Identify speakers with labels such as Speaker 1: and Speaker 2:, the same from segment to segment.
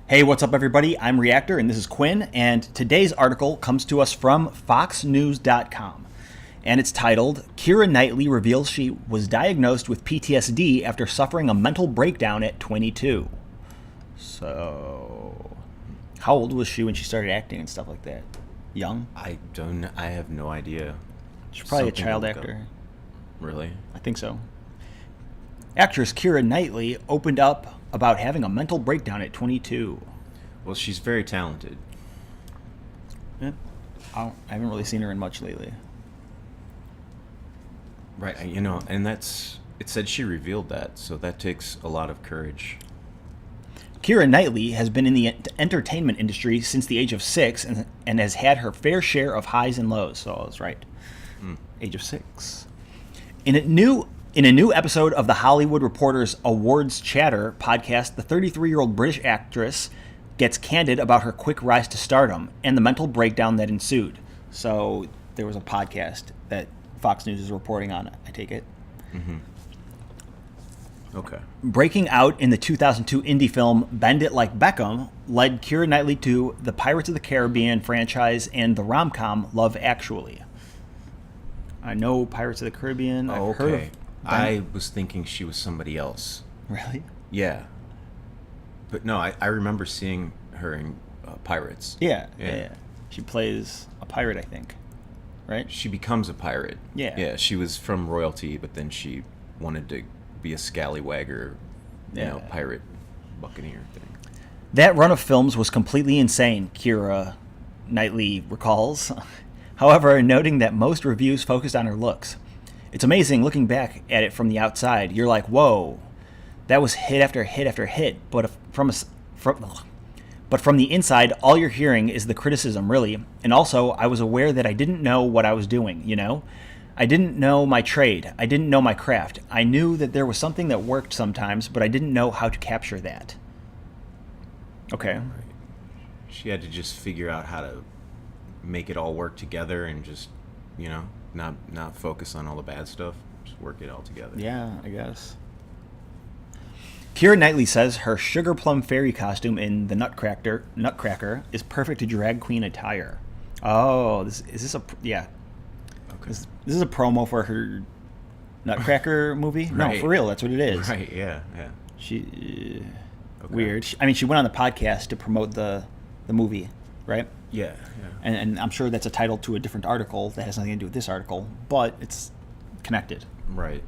Speaker 1: Hey, what's up, everybody? I'm Reactor, and this is Quinn, and today's article comes to us from FoxNews.com, and it's titled, Keira Knightley reveals she was diagnosed with PTSD after suffering a mental breakdown at 22. So, how old was she when she started acting and stuff like that? Young?
Speaker 2: I have no idea.
Speaker 1: She's probably
Speaker 2: Something
Speaker 1: a child
Speaker 2: to look
Speaker 1: actor.
Speaker 2: up. Really?
Speaker 1: I think so. Actress Keira Knightley opened up about having a mental breakdown at 22.
Speaker 2: Well, she's very talented.
Speaker 1: Yeah. I haven't really seen her in much lately.
Speaker 2: Right, and it said she revealed that, so that takes a lot of courage.
Speaker 1: Keira Knightley has been in the entertainment industry since the age of 6 and has had her fair share of highs and lows. So I was right. Age of 6. In a new episode of the Hollywood Reporter's Awards Chatter podcast, the 33-year-old British actress gets candid about her quick rise to stardom and the mental breakdown that ensued. So there was a podcast that Fox News is reporting on, I take it.
Speaker 2: Mm-hmm. Okay.
Speaker 1: Breaking out in the 2002 indie film Bend It Like Beckham led Keira Knightley to the Pirates of the Caribbean franchise and the rom-com Love Actually. I know Pirates of the Caribbean.
Speaker 2: Oh,
Speaker 1: I've heard
Speaker 2: okay.
Speaker 1: of
Speaker 2: I was thinking she was somebody else.
Speaker 1: Really?
Speaker 2: Yeah. But no, I remember seeing her in Pirates.
Speaker 1: Yeah. She plays a pirate, I think. Right?
Speaker 2: She becomes a pirate.
Speaker 1: Yeah.
Speaker 2: Yeah, she was from royalty, but then she wanted to be a scallywagger, pirate, buccaneer thing.
Speaker 1: That run of films was completely insane, Keira Knightley recalls. However, noting that most reviews focused on her looks. It's amazing looking back at it from the outside. You're like, whoa, that was hit after hit after hit. But from the inside, all you're hearing is the criticism, really. And also, I was aware that I didn't know what I was doing, I didn't know my trade. I didn't know my craft. I knew that there was something that worked sometimes, but I didn't know how to capture that. Okay.
Speaker 2: Right. She had to just figure out how to make it all work together and just, not focus on all the bad stuff. Just work it all together.
Speaker 1: Yeah, I guess. Keira Knightley says her sugar plum fairy costume in the Nutcracker is perfect to drag queen attire. Oh, is this a... Yeah.
Speaker 2: Okay.
Speaker 1: This is a promo for her Nutcracker movie?
Speaker 2: Right.
Speaker 1: No, for real, that's what it is.
Speaker 2: Right, yeah.
Speaker 1: Okay.
Speaker 2: Okay.
Speaker 1: Weird. She went on the podcast to promote the movie, right?
Speaker 2: Yeah.
Speaker 1: And I'm sure that's a title to a different article that has nothing to do with this article, but it's connected.
Speaker 2: Right.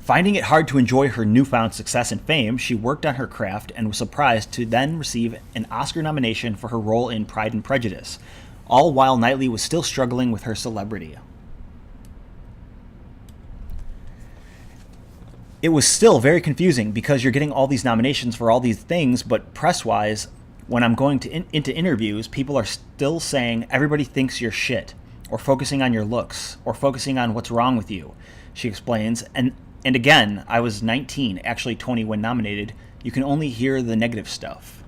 Speaker 1: Finding it hard to enjoy her newfound success and fame, she worked on her craft and was surprised to then receive an Oscar nomination for her role in Pride and Prejudice, all while Knightley was still struggling with her celebrity. It was still very confusing because you're getting all these nominations for all these things, but press-wise, when I'm going into interviews, people are still saying everybody thinks you're shit, or focusing on your looks, or focusing on what's wrong with you, she explains. And again, I was 19, actually 20 when nominated. You can only hear the negative stuff.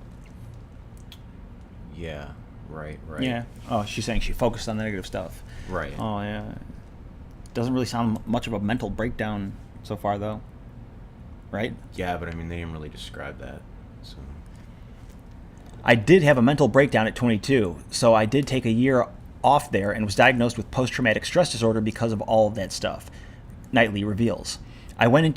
Speaker 2: Yeah. Right.
Speaker 1: Yeah. Oh, she's saying she focused on the negative stuff.
Speaker 2: Right.
Speaker 1: Oh, yeah. Doesn't really sound much of a mental breakdown so far, though. Right?
Speaker 2: Yeah, but they didn't really describe that. So.
Speaker 1: I did have a mental breakdown at 22, so I did take a year off there and was diagnosed with post-traumatic stress disorder because of all of that stuff, Knightley reveals. I went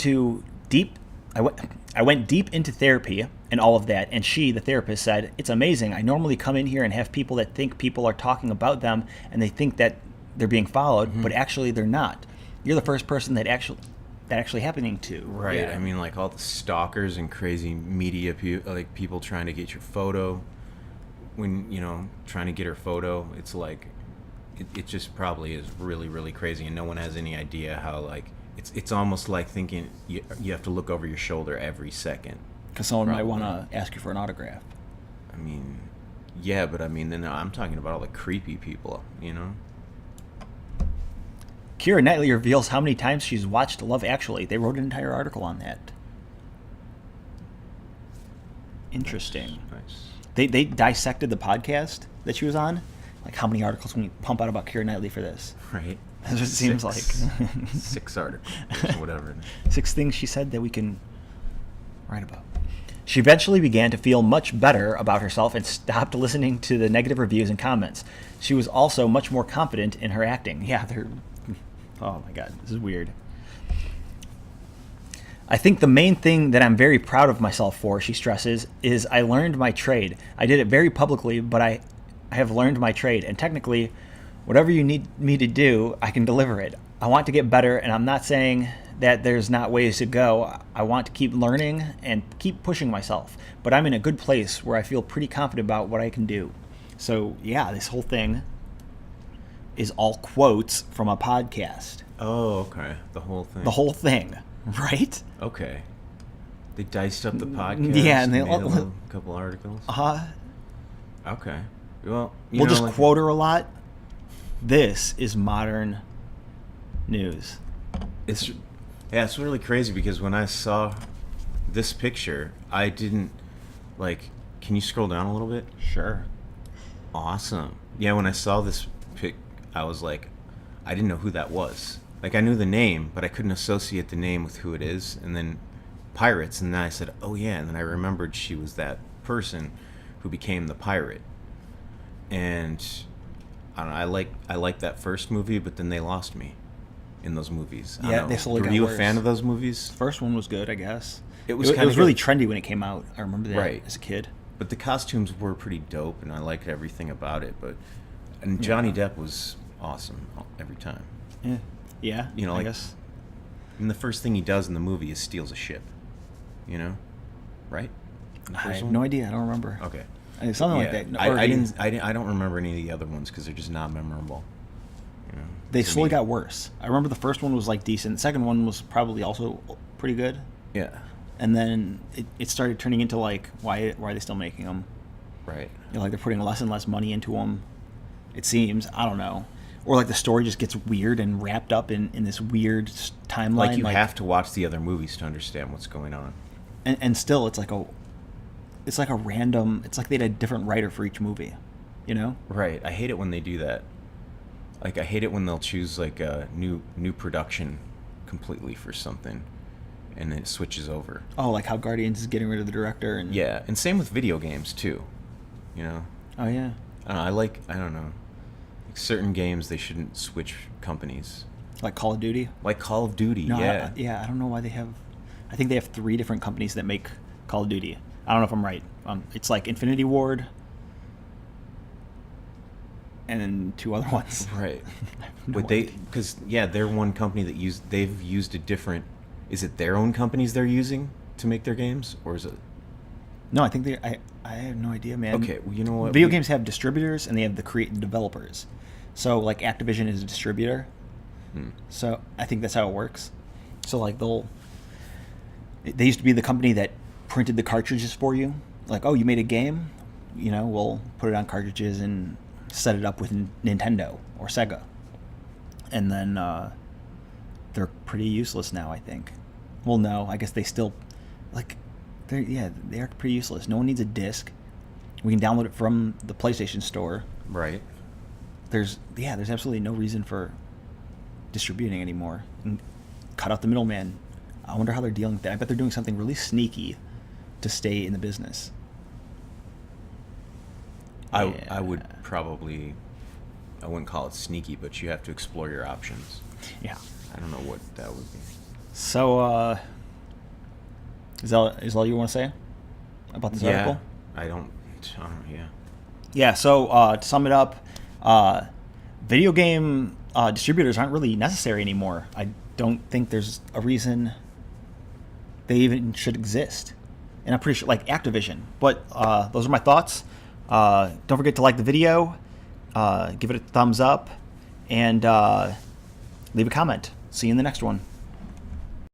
Speaker 1: deep into therapy and all of that, and she, the therapist, said, "It's amazing. I normally come in here and have people that think people are talking about them and they think that they're being followed, but actually they're not. You're the first person that actually happening to."
Speaker 2: Right.
Speaker 1: Yeah.
Speaker 2: All the stalkers and crazy media people trying to get your photo. When, trying to get her photo, it's like it just probably is really, really crazy, and no one has any idea how, it's almost like thinking you have to look over your shoulder every second.
Speaker 1: Because someone might want to ask you for an autograph.
Speaker 2: Yeah, but then I'm talking about all the creepy people,
Speaker 1: Keira Knightley reveals how many times she's watched Love Actually. They wrote an entire article on that. Interesting.
Speaker 2: Nice.
Speaker 1: They dissected the podcast that she was on, Like, how many articles can we pump out about Keira Knightley for this?
Speaker 2: Right.
Speaker 1: It just seems like
Speaker 2: 6 articles, whatever.
Speaker 1: 6 things she said that we can write about. She eventually began to feel much better about herself and stopped listening to the negative reviews and comments. She was also much more confident in her acting. Yeah, they're... Oh my god, this is weird. I think the main thing that I'm very proud of myself for, she stresses, is I learned my trade. I did it very publicly, but I have learned my trade, and technically, whatever you need me to do, I can deliver it. I want to get better, and I'm not saying that there's not ways to go. I want to keep learning and keep pushing myself, but I'm in a good place where I feel pretty confident about what I can do. So, yeah, this whole thing is all quotes from a podcast.
Speaker 2: Oh, okay. The whole thing.
Speaker 1: The whole thing, right?
Speaker 2: Okay. They diced up the podcast.
Speaker 1: Yeah, and they
Speaker 2: made a couple articles. Okay. Well,
Speaker 1: we'll just quote her a lot. This is modern news.
Speaker 2: It's really crazy because when I saw this picture, I didn't like. Can you scroll down a little bit?
Speaker 1: Sure.
Speaker 2: Awesome. Yeah, when I saw this pic, I was like, I didn't know who that was. Like, I knew the name, but I couldn't associate the name with who it is. And then pirates, and then I said, oh yeah, and then I remembered she was that person who became the pirate. And I don't know, I like that first movie, but then they lost me in those movies. I
Speaker 1: Yeah,
Speaker 2: don't
Speaker 1: they
Speaker 2: know.
Speaker 1: slowly got
Speaker 2: Were you
Speaker 1: worse.
Speaker 2: a fan of those movies?
Speaker 1: First one was good, I guess.
Speaker 2: It was
Speaker 1: really trendy when it came out. I remember that
Speaker 2: Right.
Speaker 1: as a kid.
Speaker 2: But the costumes were pretty dope, and I liked everything about it. And Johnny Depp was awesome every time.
Speaker 1: Yeah.
Speaker 2: You know,
Speaker 1: I
Speaker 2: like,
Speaker 1: guess.
Speaker 2: And the first thing he does in the movie is steals a ship. You know, right? The
Speaker 1: I
Speaker 2: first
Speaker 1: have
Speaker 2: one?
Speaker 1: no idea. I don't remember.
Speaker 2: Okay.
Speaker 1: Something like
Speaker 2: Yeah.
Speaker 1: that.
Speaker 2: I don't remember any of the other ones because they're just not memorable. You know,
Speaker 1: They
Speaker 2: to
Speaker 1: slowly
Speaker 2: me.
Speaker 1: got worse. I remember the first one was like decent. The second one was probably also pretty good.
Speaker 2: Yeah.
Speaker 1: And then it started turning into like, why are they still making them?
Speaker 2: Right.
Speaker 1: You know, like they're putting less and less money into them. It seems. I don't know. Or like the story just gets weird and wrapped up in this weird timeline.
Speaker 2: Like you have to watch the other movies to understand what's going on.
Speaker 1: And still, it's like a random. It's like they had a different writer for each movie. You know?
Speaker 2: Right. I hate it when they do that. Like, I hate it when they'll choose like a new production completely for something, and then it switches over.
Speaker 1: Oh, like how Guardians is getting rid of the director and.
Speaker 2: Yeah, and same with video games too. You know.
Speaker 1: Oh yeah.
Speaker 2: I don't know. Like certain games they shouldn't switch companies.
Speaker 1: Like Call of Duty.
Speaker 2: Like Call of Duty.
Speaker 1: No,
Speaker 2: Yeah.
Speaker 1: I don't know why they have. I think they have 3 different companies that make Call of Duty. I don't know if I'm right. It's like Infinity Ward, and then 2 other ones.
Speaker 2: Right.
Speaker 1: No
Speaker 2: Would they?
Speaker 1: idea.
Speaker 2: Because they're one company that they've used a different. Is it their own companies they're using to make their games, or is it?
Speaker 1: No, I think I have no idea, man.
Speaker 2: Okay, well, you know what?
Speaker 1: Video games have distributors and they have the developers. So like Activision is a distributor. So I think that's how it works. So like they used to be the company that printed the cartridges for you. Like, oh, you made a game, we'll put it on cartridges and set it up with Nintendo or Sega. And then they're pretty useless now, I think. Well, no, I guess they still they are pretty useless. No one needs a disc. We can download it from the PlayStation Store.
Speaker 2: Right.
Speaker 1: There's absolutely no reason for distributing anymore. And cut out the middleman. I wonder how they're dealing with that. I bet they're doing something really sneaky to stay in the business.
Speaker 2: I would probably. I wouldn't call it sneaky, but you have to explore your options.
Speaker 1: Yeah.
Speaker 2: I don't know what that would be.
Speaker 1: So, is that all you want to say about this article?
Speaker 2: I don't. Yeah.
Speaker 1: Yeah. So to sum it up, video game distributors aren't really necessary anymore. I don't think there's a reason they even should exist. And I'm pretty sure, like Activision. But those are my thoughts. Don't forget to like the video, give it a thumbs up, and leave a comment. See you in the next one.